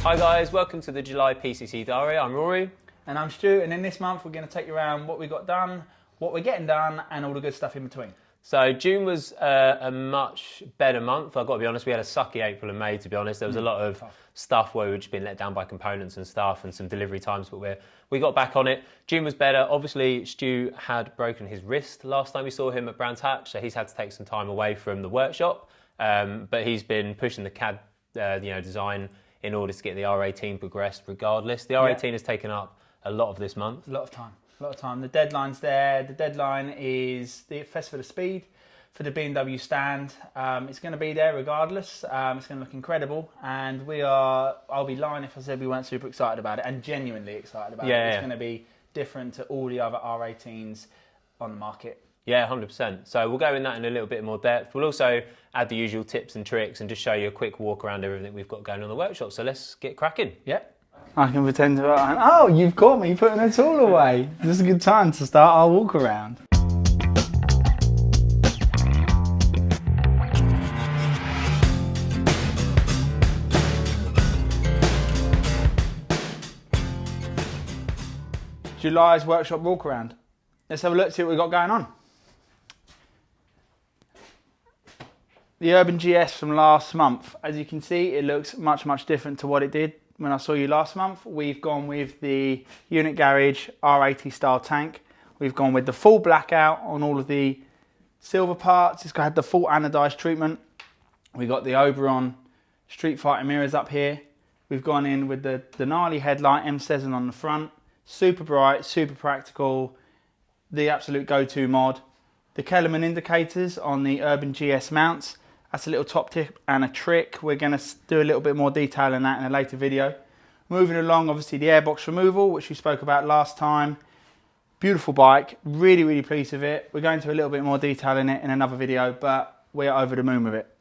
Hi guys, welcome to the July PCC Diary. I'm Rory. And I'm Stu, and in this month we're going to take you around what we got done, what we're getting done, and all the good stuff in between. So June was a much better month. I've got to be honest, we had a sucky April and May, to be honest. There was a lot of stuff where we'd just been let down by components and stuff and some delivery times, but we got back on it. June was better. Obviously, Stu had broken his wrist last time we saw him at Brands Hatch, so he's had to take some time away from the workshop. But he's been pushing the CAD design in order to get the R18 progressed regardless. The R18 has taken up a lot of this month. A lot of time. The deadline's there. The deadline is the Festival of Speed for the BMW stand. It's going to be there regardless. It's going to look incredible, and I'll be lying if I said we weren't super excited about it, and genuinely excited about it. It's going to be different to all the other R18s on the market. Yeah, 100%. So we'll go in that in a little bit more depth. We'll also add the usual tips and tricks and just show you a quick walk around everything we've got going on in the workshop. So let's get cracking. Yeah. I can pretend to... Oh, you've caught me putting a tool away. This is a good time to start our walk around. July's workshop walk around. Let's have a look, see what we've got going on. The Urban GS from last month. As you can see, it looks much, much different to what it did when I saw you last month. We've gone with the unit garage R80 style tank. We've gone with the full blackout on all of the silver parts. It's had the full anodized treatment. We've got the Oberon Street Fighter mirrors up here. We've gone in with the gnarly headlight M7 on the front. Super bright, super practical. The absolute go-to mod. The Kellerman indicators on the Urban GS mounts. That's a little top tip and a trick. We're going to do a little bit more detail in that in a later video. Moving along, obviously the airbox removal, which we spoke about last time. Beautiful bike, really, really pleased with it. We're going to a little bit more detail in it in another video, but we're over the moon with it.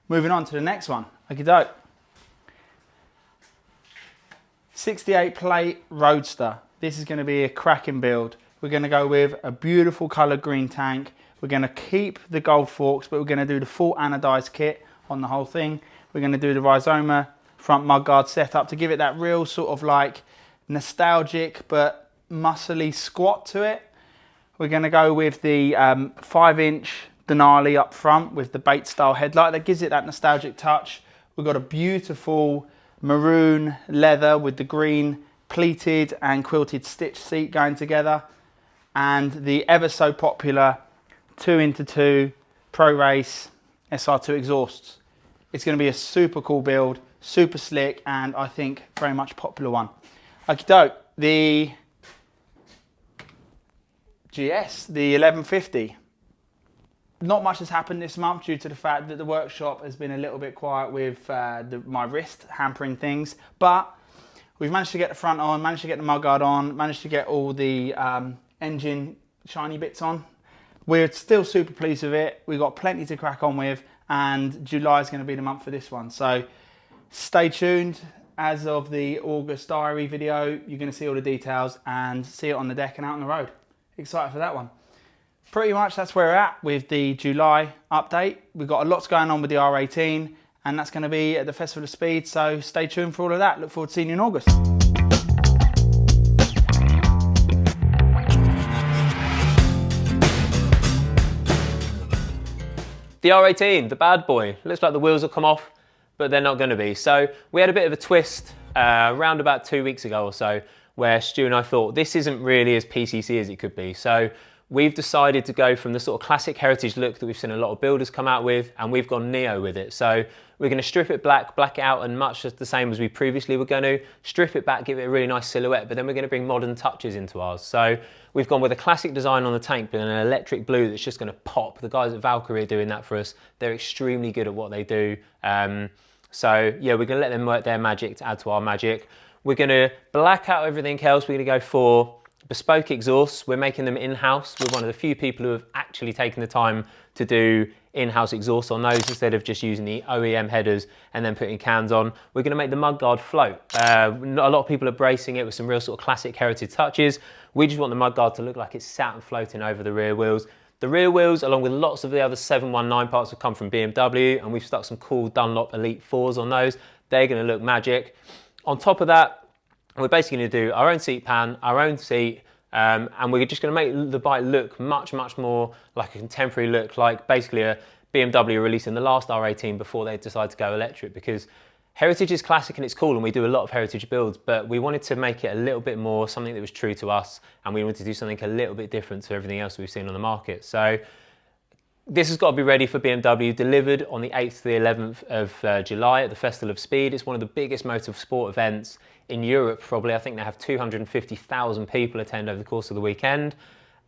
Moving on to the next one. Okie doke. 68 plate Roadster. This is going to be a cracking build. We're going to go with a beautiful coloured green tank. We're going to keep the gold forks, but we're going to do the full anodized kit on the whole thing. We're going to do the Rhizoma front mudguard setup to give it that real sort of like nostalgic but muscly squat to it. We're going to go with the 5-inch Denali up front with the Bait style headlight. That gives it that nostalgic touch. We've got a beautiful maroon leather with the green pleated and quilted stitch seat going together. And the ever so popular 2x2 Pro Race SR2 exhausts. It's going to be a super cool build, super slick, and I think very much popular one. Okie doke, the GS, the 1150. Not much has happened this month due to the fact that the workshop has been a little bit quiet with my wrist hampering things, but we've managed to get the front on, managed to get the mudguard on, managed to get all the engine shiny bits on. We're still super pleased with it. We've got plenty to crack on with, and July is going to be the month for this one. So stay tuned. As of the August diary video, you're going to see all the details and see it on the deck and out on the road. Excited for that one. Pretty much that's where we're at with the July update. We've got a lot going on with the R18, and that's going to be at the Festival of Speed. So stay tuned for all of that. Look forward to seeing you in August. The R18, the bad boy. Looks like the wheels will come off, but they're not going to be. So we had a bit of a twist around about 2 weeks ago or so, where Stu and I thought this isn't really as PCC as it could be. So we've decided to go from the sort of classic heritage look that we've seen a lot of builders come out with, and we've gone neo with it. So we're going to strip it black it out, and much the same as we previously were going to, strip it back, give it a really nice silhouette, but then we're going to bring modern touches into ours. So we've gone with a classic design on the tank, but an electric blue that's just going to pop. The guys at Valkyrie are doing that for us. They're extremely good at what they do. So yeah, we're going to let them work their magic to add to our magic. We're going to black out everything else. We're going to go for bespoke exhausts. We're making them in-house. We're one of the few people who have actually taken the time to do in-house exhausts on those instead of just using the OEM headers and then putting cans on. We're going to make the mudguard float. A lot of people are bracing it with some real sort of classic heritage touches. We just want the mudguard to look like it's sat and floating over the rear wheels. The rear wheels, along with lots of the other 719 parts, have come from BMW, and we've stuck some cool Dunlop Elite 4s on those. They're going to look magic. On top of that, we're basically going to do our own seat pan, our own seat, and we're just going to make the bike look much more like a contemporary look, like basically a BMW releasing the last R18 before they decided to go electric, because heritage is classic and it's cool and we do a lot of heritage builds, but we wanted to make it a little bit more something that was true to us, and we wanted to do something a little bit different to everything else we've seen on the market. So this has got to be ready for BMW, delivered on the 8th to the 11th of July at the Festival of Speed. It's one of the biggest motorsport events in Europe, probably. I think they have 250,000 people attend over the course of the weekend.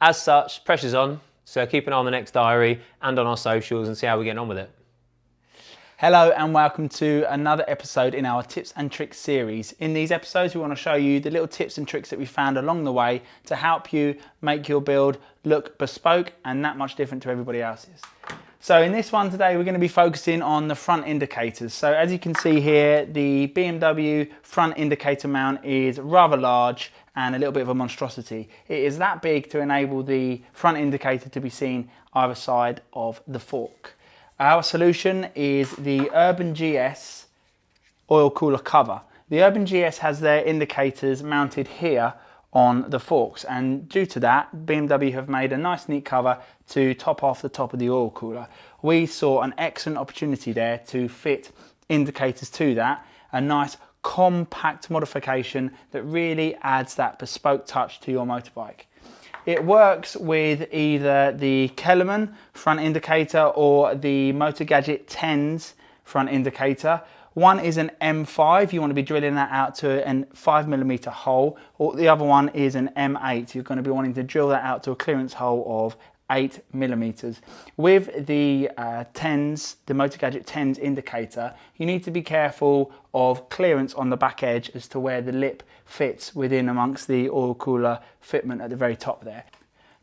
As such, pressure's on, so keep an eye on the next diary and on our socials and see how we're getting on with it. Hello and welcome to another episode in our tips and tricks series. In these episodes we want to show you the little tips and tricks that we found along the way to help you make your build look bespoke and that much different to everybody else's. So in this one today we're going to be focusing on the front indicators. So as you can see here, the BMW front indicator mount is rather large and a little bit of a monstrosity. It is that big to enable the front indicator to be seen either side of the fork. Our solution is the Urban GS oil cooler cover. The Urban GS has their indicators mounted here on the forks, and due to that, BMW have made a nice neat cover to top off the top of the oil cooler. We saw an excellent opportunity there to fit indicators to that, a nice compact modification that really adds that bespoke touch to your motorbike. It works with either the Kellerman front indicator or the Motor Gadget 10's front indicator. One is an M5, you want to be drilling that out to a 5mm hole, or the other one is an M8, you're going to be wanting to drill that out to a clearance hole of 8mm. With the 10's, the Motor Gadget 10's indicator, you need to be careful of clearance on the back edge as to where the lip fits within amongst the oil cooler fitment at the very top there.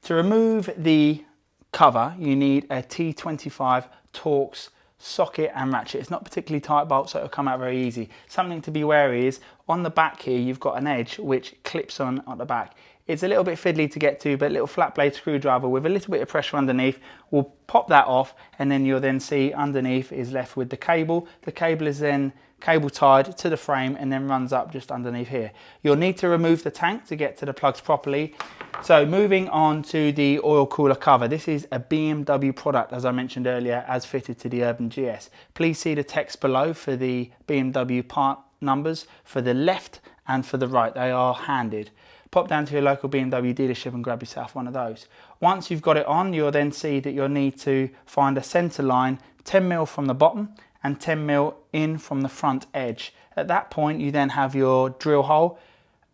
To remove the cover, you need a T25 Torx socket and ratchet. It's not particularly tight bolt, so it'll come out very easy. Something to be wary is on the back here you've got an edge which clips on at the back. It's a little bit fiddly to get to, but a little flat blade screwdriver with a little bit of pressure underneath will pop that off, and then you'll then see underneath is left with the cable. The cable is then cable tied to the frame and then runs up just underneath here. You'll need to remove the tank to get to the plugs properly. So moving on to the oil cooler cover. This is a BMW product, as I mentioned earlier, as fitted to the Urban GS. Please see the text below for the BMW part numbers for the left and for the right. They are handed. Pop down to your local BMW dealership and grab yourself one of those. Once you've got it on, you'll then see that you'll need to find a centre line 10mm from the bottom and 10mm in from the front edge. At that point, you then have your drill hole,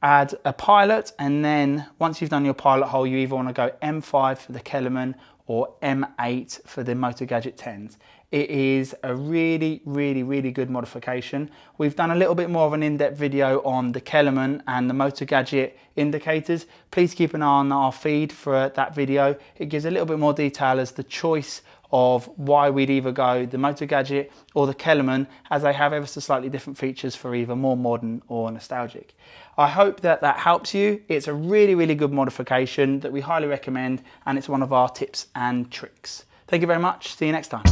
add a pilot, and then once you've done your pilot hole, you either want to go M5 for the Kellerman or M8 for the Motor Gadget 10's. It is a really good modification. We've done a little bit more of an in-depth video on the Kellerman and the Motor Gadget indicators. Please keep an eye on our feed for that video. It gives a little bit more detail as the choice of why we'd either go the Motor Gadget or the Kellerman, as they have ever so slightly different features for either more modern or nostalgic. I hope that that helps you. It's a really good modification that we highly recommend, and it's one of our tips and tricks. Thank you very much. See you next time.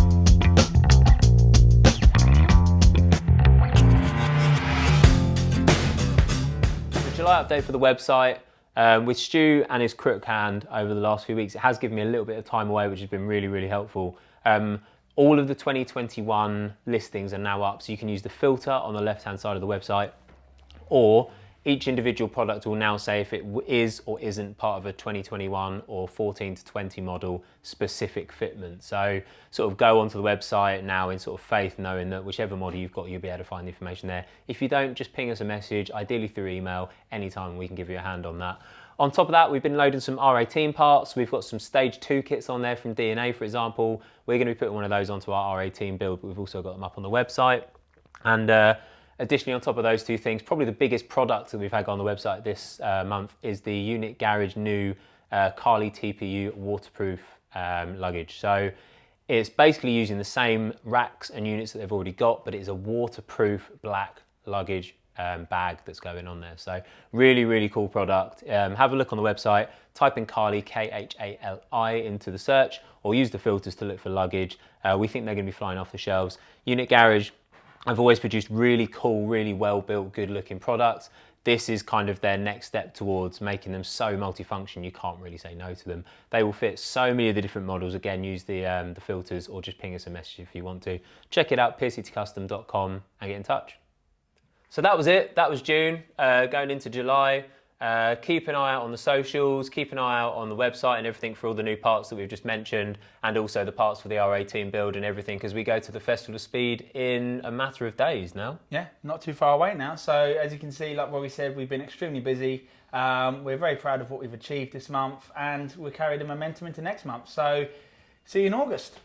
July update for the website. With Stu and his crook hand over the last few weeks, it has given me a little bit of time away, which has been really helpful. All of the 2021 listings are now up, so you can use the filter on the left hand side of the website, or each individual product will now say if it is or isn't part of a 2021 or 14 to 20 model specific fitment. So sort of go onto the website now in sort of faith, knowing that whichever model you've got, you'll be able to find the information there. If you don't, just ping us a message, ideally through email, anytime, we can give you a hand on that. On top of that, we've been loading some R18 parts. We've got some stage 2 kits on there from DNA, for example. We're going to be putting one of those onto our R18 build, but we've also got them up on the website. And additionally, on top of those two things, probably the biggest product that we've had on the website this month is the Unit Garage new Carly TPU waterproof luggage. So it's basically using the same racks and units that they've already got, but it is a waterproof black luggage bag that's going on there. So really cool product. Have a look on the website, type in Carly, K-H-A-L-I into the search, or use the filters to look for luggage. We think they're going to be flying off the shelves. Unit Garage I've always produced really cool, really well built, good looking products. This is kind of their next step towards making them so multifunction you can't really say no to them. They will fit so many of the different models. Again, use the filters or just ping us a message if you want to. Check it out, piercitycustom.com, and get in touch. So that was it. That was June. Going into July. Keep an eye out on the socials, keep an eye out on the website and everything for all the new parts that we've just mentioned, and also the parts for the R18 build and everything, because we go to the Festival of Speed in a matter of days now. Yeah, not too far away now. So as you can see, like Robbie said, we've been extremely busy. We're very proud of what we've achieved this month, and we'll carry the momentum into next month. So see you in August.